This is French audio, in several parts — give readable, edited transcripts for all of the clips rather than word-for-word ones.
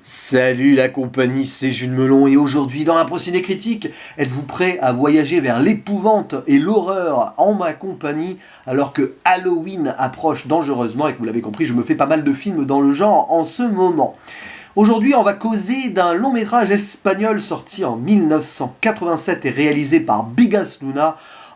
Salut la compagnie, c'est Jules Melon et aujourd'hui dans un ciné critique, êtes-vous prêt à voyager vers l'épouvante et l'horreur en ma compagnie alors que Halloween approche dangereusement et que vous l'avez compris, je me fais pas mal de films dans le genre en ce moment. Aujourd'hui, on va causer d'un long métrage espagnol sorti en 1987 et réalisé par Bigas Luna,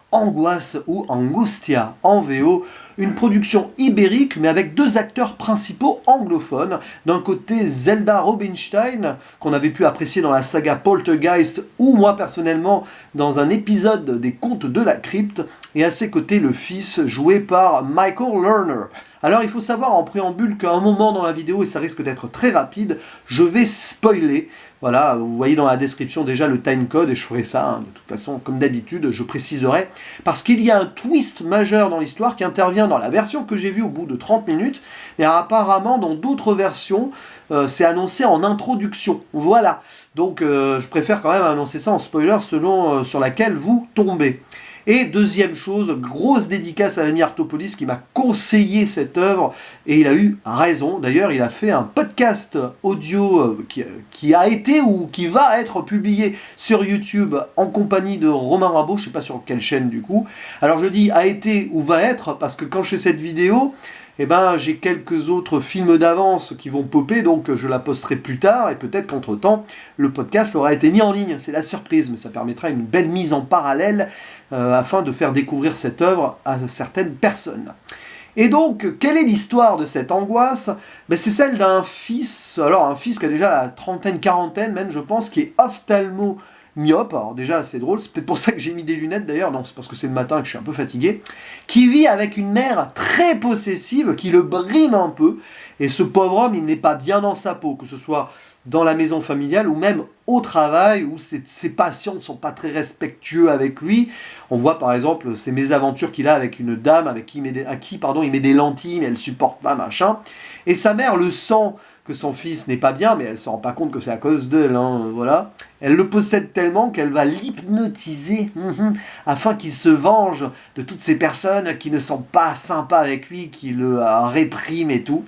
Angoisse ou Angustia en VO, une production ibérique mais avec deux acteurs principaux anglophones. D'un côté Zelda Rubinstein, qu'on avait pu apprécier dans la saga Poltergeist ou moi personnellement dans un épisode des Contes de la Crypte, et à ses côtés le fils joué par Michael Lerner. Alors il faut savoir en préambule qu'à un moment dans la vidéo, et ça risque d'être très rapide, je vais spoiler. Voilà, vous voyez dans la description déjà le timecode, et je ferai ça, hein, de toute façon, comme d'habitude, je préciserai, parce qu'il y a un twist majeur dans l'histoire qui intervient dans la version que j'ai vue au bout de 30 minutes, mais apparemment dans d'autres versions, c'est annoncé en introduction. Voilà, donc je préfère quand même annoncer ça en spoiler selon sur laquelle vous tombez. Et deuxième chose, grosse dédicace à l'ami Artopolis qui m'a conseillé cette œuvre, et il a eu raison. D'ailleurs, il a fait un podcast audio qui a été ou qui va être publié sur YouTube en compagnie de Romain Rimbaud, je ne sais pas sur quelle chaîne du coup. Alors je dis a été ou va être, parce que quand je fais cette vidéo, eh ben, j'ai quelques autres films d'avance qui vont popper, donc je la posterai plus tard, et peut-être qu'entre-temps, le podcast aura été mis en ligne. C'est la surprise, mais ça permettra une belle mise en parallèle afin de faire découvrir cette œuvre à certaines personnes. Et donc, quelle est l'histoire de cette angoisse? Ben, c'est celle d'un fils, alors un fils qui a déjà la trentaine, quarantaine même, je pense, qui est ophtalmo myope, alors déjà c'est drôle, c'est peut-être pour ça que j'ai mis des lunettes d'ailleurs, non c'est parce que c'est le matin que je suis un peu fatigué, qui vit avec une mère très possessive, qui le brime un peu, et ce pauvre homme il n'est pas bien dans sa peau, que ce soit dans la maison familiale ou même au travail, où ses patients ne sont pas très respectueux avec lui. On voit par exemple ces mésaventures qu'il a avec une dame à qui il met des lentilles, mais elle supporte pas, machin, et sa mère le sent que son fils n'est pas bien, mais elle ne se rend pas compte que c'est à cause d'elle, hein, voilà. Elle le possède tellement qu'elle va l'hypnotiser afin qu'il se venge de toutes ces personnes qui ne sont pas sympas avec lui, qui le répriment et tout.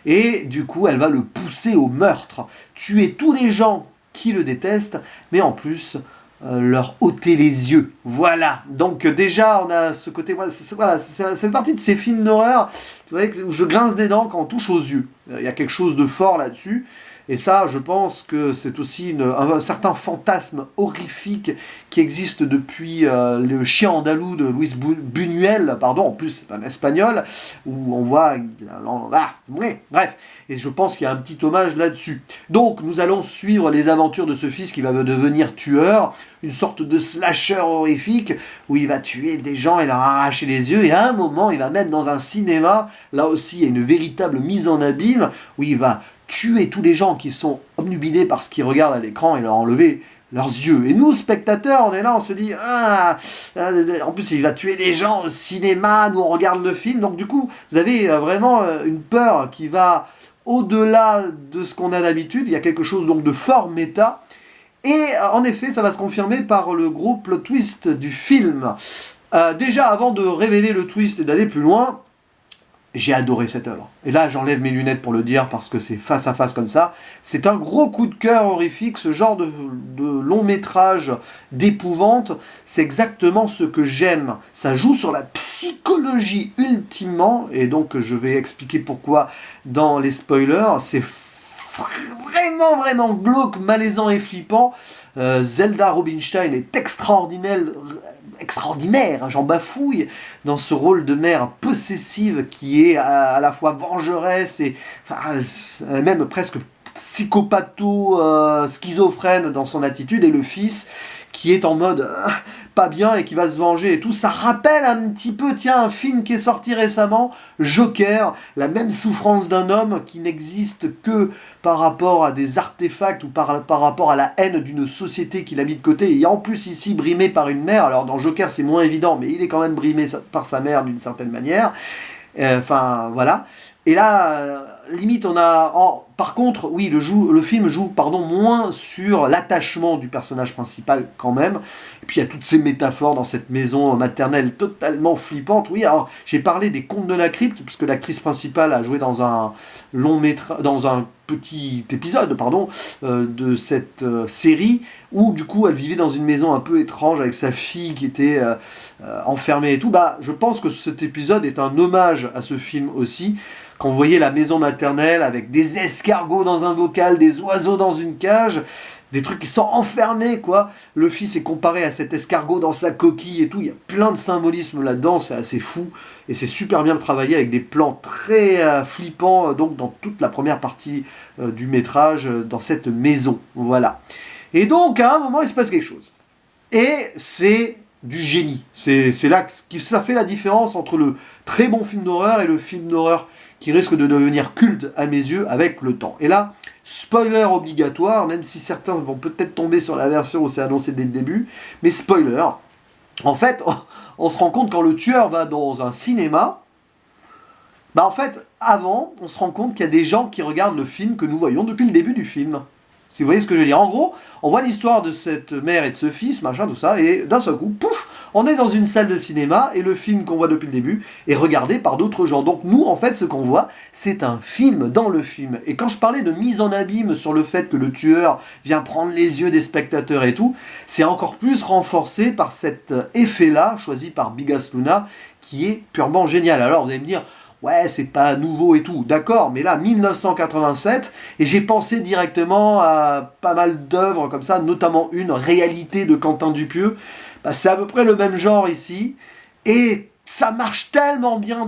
Et du coup, elle va le pousser au meurtre, tuer tous les gens qui le détestent, mais en plus leur ôter les yeux. Voilà. Donc déjà, on a ce côté... Voilà, c'est partie de ces films d'horreur où je grince des dents quand on touche aux yeux. Il y a quelque chose de fort là-dessus. Et ça, je pense que c'est aussi un certain fantasme horrifique qui existe depuis le chien andalou de Luis Buñuel, pardon, en plus c'est un espagnol, où on voit... bref, et je pense qu'il y a un petit hommage là-dessus. Donc, nous allons suivre les aventures de ce fils qui va devenir tueur, une sorte de slasher horrifique, où il va tuer des gens et leur arracher les yeux, et à un moment, il va mettre dans un cinéma, là aussi, il y a une véritable mise en abîme, où il va tuer tous les gens qui sont obnubilés par ce qu'ils regardent à l'écran et leur enlever leurs yeux. Et nous, spectateurs, on est là, on se dit en plus il va tuer des gens au cinéma, nous on regarde le film, donc du coup vous avez vraiment une peur qui va au-delà de ce qu'on a d'habitude. Il y a quelque chose donc de fort méta, et en effet ça va se confirmer par le gros plot twist du film. Déjà avant de révéler le twist et d'aller plus loin, j'ai adoré cette œuvre. Et là, j'enlève mes lunettes pour le dire, parce que c'est face à face comme ça. C'est un gros coup de cœur horrifique, ce genre de long métrage d'épouvante. C'est exactement ce que j'aime. Ça joue sur la psychologie ultimement, et donc je vais expliquer pourquoi dans les spoilers. C'est vraiment, vraiment glauque, malaisant et flippant. Zelda Rubinstein est extraordinaire, j'en bafouille, dans ce rôle de mère possessive qui est à la fois vengeresse et même presque psychopatho-schizophrène dans son attitude, et le fils qui est en mode pas bien et qui va se venger et tout. Ça rappelle un petit peu, tiens, un film qui est sorti récemment, Joker, la même souffrance d'un homme qui n'existe que par rapport à des artefacts ou par rapport à la haine d'une société qu'il a mis de côté, et en plus ici brimé par une mère. Alors dans Joker c'est moins évident, mais il est quand même brimé par sa mère d'une certaine manière. Voilà. Et là, limite, on a... par contre, oui, le film joue moins sur l'attachement du personnage principal quand même. Et puis il y a toutes ces métaphores dans cette maison maternelle totalement flippante. Oui, alors j'ai parlé des Contes de la Crypte, puisque l'actrice principale a joué dans un dans un petit épisode, de cette série, où du coup elle vivait dans une maison un peu étrange avec sa fille qui était enfermée et tout. Bah, je pense que cet épisode est un hommage à ce film aussi. Quand vous voyez la maison maternelle avec des escargots dans un bocal, des oiseaux dans une cage, des trucs qui sont enfermés, quoi. Le fils est comparé à cet escargot dans sa coquille et tout. Il y a plein de symbolisme là-dedans, c'est assez fou. Et c'est super bien travaillé avec des plans très flippants, donc dans toute la première partie du métrage, dans cette maison. Voilà. Et donc, à un moment, il se passe quelque chose. Et c'est du génie. C'est là que ça fait la différence entre le très bon film d'horreur et le film d'horreur qui risque de devenir culte à mes yeux avec le temps. Et là, spoiler obligatoire, même si certains vont peut-être tomber sur la version où c'est annoncé dès le début, mais spoiler, en fait, on se rend compte quand le tueur va dans un cinéma, bah en fait, avant, on se rend compte qu'il y a des gens qui regardent le film que nous voyons depuis le début du film. Si vous voyez ce que je veux dire. En gros, on voit l'histoire de cette mère et de ce fils, machin, tout ça, et d'un seul coup, pouf, on est dans une salle de cinéma, et le film qu'on voit depuis le début est regardé par d'autres gens. Donc nous, en fait, ce qu'on voit, c'est un film dans le film. Et quand je parlais de mise en abîme sur le fait que le tueur vient prendre les yeux des spectateurs et tout, c'est encore plus renforcé par cet effet-là, choisi par Bigas Luna, qui est purement génial. Alors vous allez me dire... ouais, c'est pas nouveau et tout, d'accord, mais là, 1987, et j'ai pensé directement à pas mal d'œuvres comme ça, notamment une, Réalité de Quentin Dupieux, bah, c'est à peu près le même genre ici, et ça marche tellement bien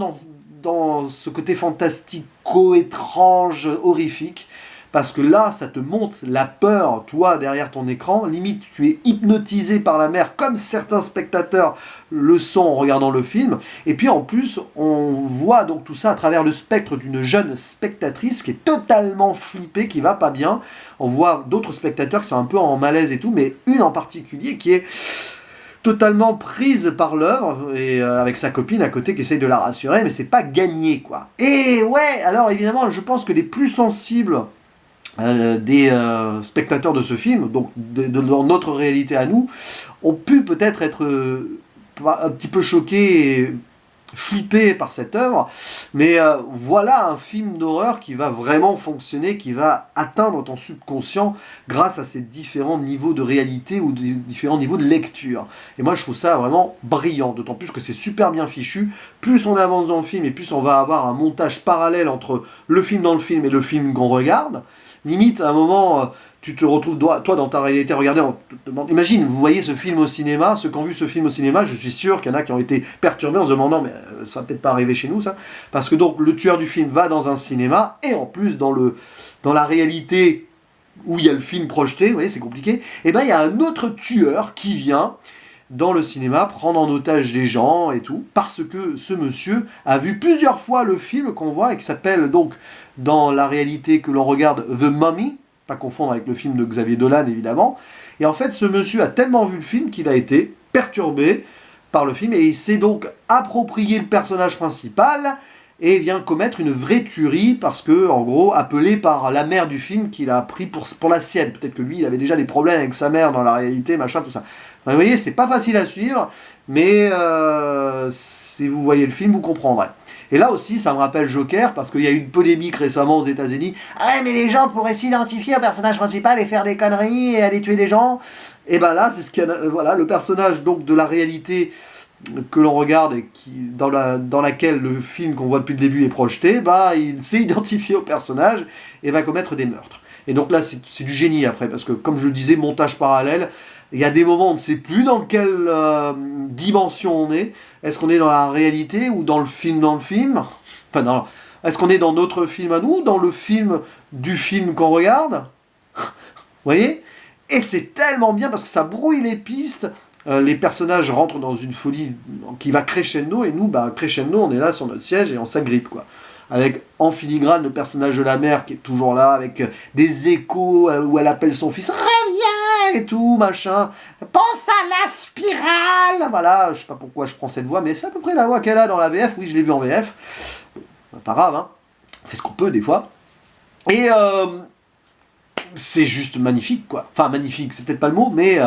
dans ce côté fantastico, étrange, horrifique, parce que là, ça te montre la peur, toi, derrière ton écran. Limite, tu es hypnotisé par la mer, comme certains spectateurs le sont en regardant le film. Et puis, en plus, on voit donc tout ça à travers le spectre d'une jeune spectatrice qui est totalement flippée, qui va pas bien. On voit d'autres spectateurs qui sont un peu en malaise et tout, mais une en particulier qui est totalement prise par l'œuvre, et avec sa copine à côté qui essaye de la rassurer, mais c'est pas gagné, quoi. Et ouais, alors évidemment, je pense que les plus sensibles des spectateurs de ce film, donc dans notre réalité à nous, ont pu peut-être être un petit peu choqués et flippés par cette œuvre, mais voilà un film d'horreur qui va vraiment fonctionner, qui va atteindre ton subconscient grâce à ces différents niveaux de réalité ou des différents niveaux de lecture. Et moi je trouve ça vraiment brillant, d'autant plus que c'est super bien fichu. Plus on avance dans le film et plus on va avoir un montage parallèle entre le film dans le film et le film qu'on regarde. Limite, à un moment, tu te retrouves, toi, dans ta réalité, regardez, imagine, vous voyez ce film au cinéma, ceux qui ont vu ce film au cinéma, je suis sûr qu'il y en a qui ont été perturbés en se demandant, mais ça va peut-être pas arriver chez nous, ça, parce que donc, le tueur du film va dans un cinéma, et en plus, dans la réalité où il y a le film projeté, vous voyez, c'est compliqué, et ben il y a un autre tueur qui vient dans le cinéma prendre en otage des gens et tout, parce que ce monsieur a vu plusieurs fois le film qu'on voit et qui s'appelle donc, dans la réalité que l'on regarde, The Mummy, pas confondre avec le film de Xavier Dolan évidemment, et en fait ce monsieur a tellement vu le film qu'il a été perturbé par le film et il s'est donc approprié le personnage principal et vient commettre une vraie tuerie parce que, en gros, appelé par la mère du film qu'il a pris pour la sienne. Peut-être que lui, il avait déjà des problèmes avec sa mère dans la réalité, machin, tout ça. Enfin, vous voyez, c'est pas facile à suivre, mais si vous voyez le film, vous comprendrez. Et là aussi, ça me rappelle Joker, parce qu'il y a eu une polémique récemment aux États-Unis. Ah ouais, mais les gens pourraient s'identifier au personnage principal et faire des conneries et aller tuer des gens. Et ben là, c'est ce qu'il y a, voilà, le personnage donc de la réalité que l'on regarde et dans laquelle le film qu'on voit depuis le début est projeté, bah, il s'est identifié au personnage et va commettre des meurtres. Et donc là, c'est du génie après, parce que comme je le disais, montage parallèle, il y a des moments où on ne sait plus dans quelle dimension on est. Est-ce qu'on est dans la réalité ou dans le film enfin, non. Est-ce qu'on est dans notre film à nous, dans le film du film qu'on regarde? Vous voyez? Et c'est tellement bien parce que ça brouille les pistes. Les personnages rentrent dans une folie qui va crescendo, et nous, bah, crescendo, on est là sur notre siège et on s'agrippe, quoi. Avec en filigrane le personnage de la mère qui est toujours là, avec des échos où elle appelle son fils, reviens et tout, machin, pense à la spirale, voilà, je sais pas pourquoi je prends cette voix, mais c'est à peu près la voix qu'elle a dans la VF, oui, je l'ai vu en VF, pas grave, hein. On fait ce qu'on peut des fois. Et c'est juste magnifique, quoi. Enfin, magnifique, c'est peut-être pas le mot, mais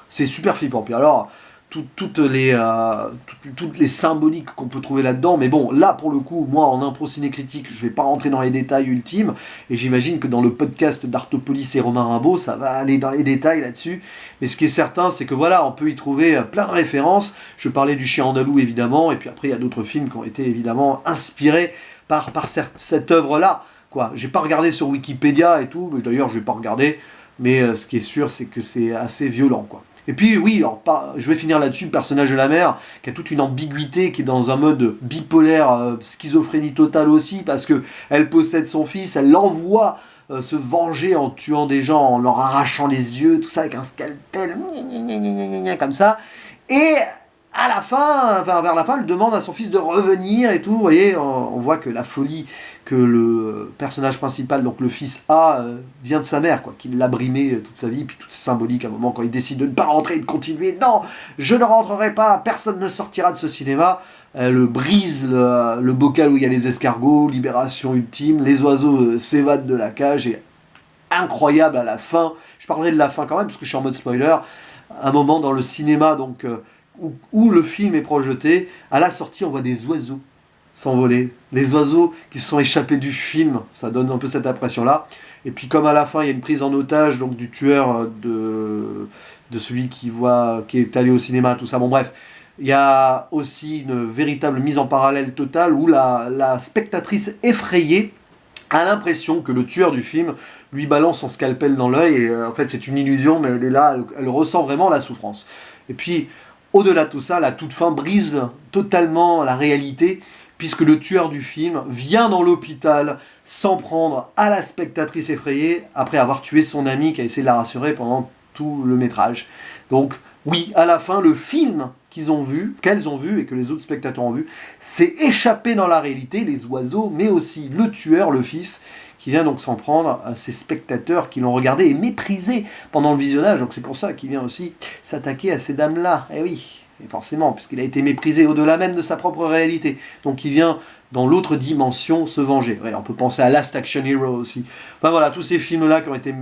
c'est super flippant. Puis alors, toutes les symboliques qu'on peut trouver là-dedans, mais bon, là, pour le coup, moi, en impro ciné-critique, je vais pas rentrer dans les détails ultimes, et j'imagine que dans le podcast d'Artopolis et Romain Rimbaud, ça va aller dans les détails là-dessus, mais ce qui est certain, c'est que voilà, on peut y trouver plein de références. Je parlais du Chien andalou, évidemment, et puis après, il y a d'autres films qui ont été, évidemment, inspirés par cette œuvre-là. J'ai pas regardé sur Wikipédia et tout, mais d'ailleurs je vais pas regarder, mais ce qui est sûr c'est que c'est assez violent, quoi. Et puis oui, alors, je vais finir là-dessus, le personnage de la mère, qui a toute une ambiguïté, qui est dans un mode bipolaire, schizophrénie totale aussi, parce que elle possède son fils, elle l'envoie se venger en tuant des gens, en leur arrachant les yeux, tout ça avec un scalpel, comme ça, et à la fin, vers la fin, elle demande à son fils de revenir et tout. Vous voyez, on voit que la folie que le personnage principal, donc le fils A, vient de sa mère, quoi, qui l'a brimé toute sa vie, puis tout c'est symbolique à un moment quand il décide de ne pas rentrer, de continuer. Non, je ne rentrerai pas, personne ne sortira de ce cinéma. Elle brise le bocal où il y a les escargots, libération ultime, les oiseaux s'évadent de la cage, et incroyable à la fin. Je parlerai de la fin quand même, parce que je suis en mode spoiler. Un moment dans le cinéma, donc... où le film est projeté, à la sortie on voit des oiseaux s'envoler, les oiseaux qui se sont échappés du film, ça donne un peu cette impression-là. Et puis comme à la fin il y a une prise en otage donc du tueur de celui qui est allé au cinéma, tout ça, bon bref, il y a aussi une véritable mise en parallèle totale où la spectatrice effrayée a l'impression que le tueur du film lui balance son scalpel dans l'œil, et en fait c'est une illusion, mais elle est là, elle ressent vraiment la souffrance. Et puis au-delà de tout ça, la toute fin brise totalement la réalité, puisque le tueur du film vient dans l'hôpital s'en prendre à la spectatrice effrayée, après avoir tué son ami qui a essayé de la rassurer pendant tout le métrage. Donc oui, à la fin, le film qu'elles ont vu, et que les autres spectateurs ont vu, s'est échappé dans la réalité, les oiseaux, mais aussi le tueur, le fils, qui vient donc s'en prendre à ces spectateurs qui l'ont regardé et méprisé pendant le visionnage. Donc c'est pour ça qu'il vient aussi s'attaquer à ces dames-là. Eh oui, et forcément, puisqu'il a été méprisé au-delà même de sa propre réalité. Donc il vient dans l'autre dimension se venger. Ouais, on peut penser à Last Action Hero aussi. Enfin voilà, tous ces films-là qui ont été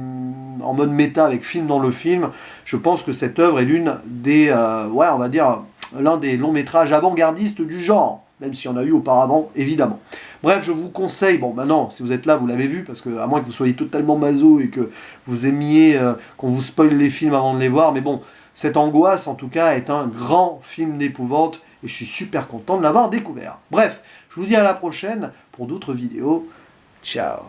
en mode méta avec film dans le film, je pense que cette œuvre est l'une des, on va dire, l'un des longs métrages avant-gardistes du genre, même s'il y en a eu auparavant, évidemment. Bref, je vous conseille, bon maintenant, si vous êtes là, vous l'avez vu, parce que à moins que vous soyez totalement maso et que vous aimiez qu'on vous spoile les films avant de les voir, mais bon, cette angoisse, en tout cas, est un grand film d'épouvante, et je suis super content de l'avoir découvert. Bref, je vous dis à la prochaine pour d'autres vidéos. Ciao.